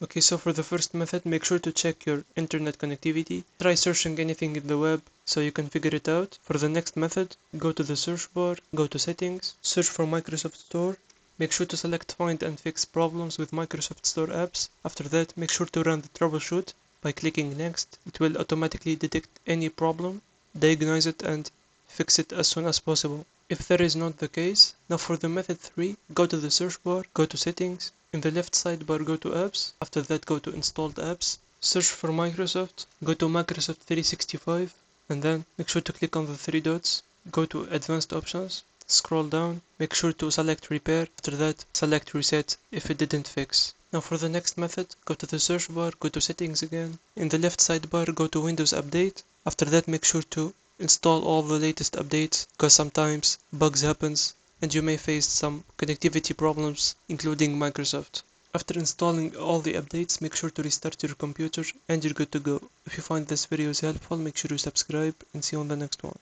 Okay, so for the first method, make sure to check your internet connectivity. Try searching anything in the web so you can figure it out. For the next method, go to the search bar, go to settings, search for Microsoft Store. Make sure to select find and fix problems with Microsoft Store apps. After that, make sure to run the troubleshoot by clicking next. It will automatically detect any problem, diagnose it and fix it as soon as possible. If that is not the case, now for the method 3, go to the search bar, go to settings, in the left sidebar go to apps, after that go to installed apps, search for Microsoft, go to Microsoft 365, and then make sure to click on the three dots, go to advanced options, scroll down, make sure to select repair, after that select reset if it didn't fix. Now for the next method, go to the search bar, go to settings again, in the left sidebar go to Windows Update, after that make sure to install all the latest updates because sometimes bugs happens and you may face some connectivity problems including Microsoft. After installing all the updates, make sure to restart your computer and you're good to go. If you find this video is helpful, make sure you subscribe and see you on the next one.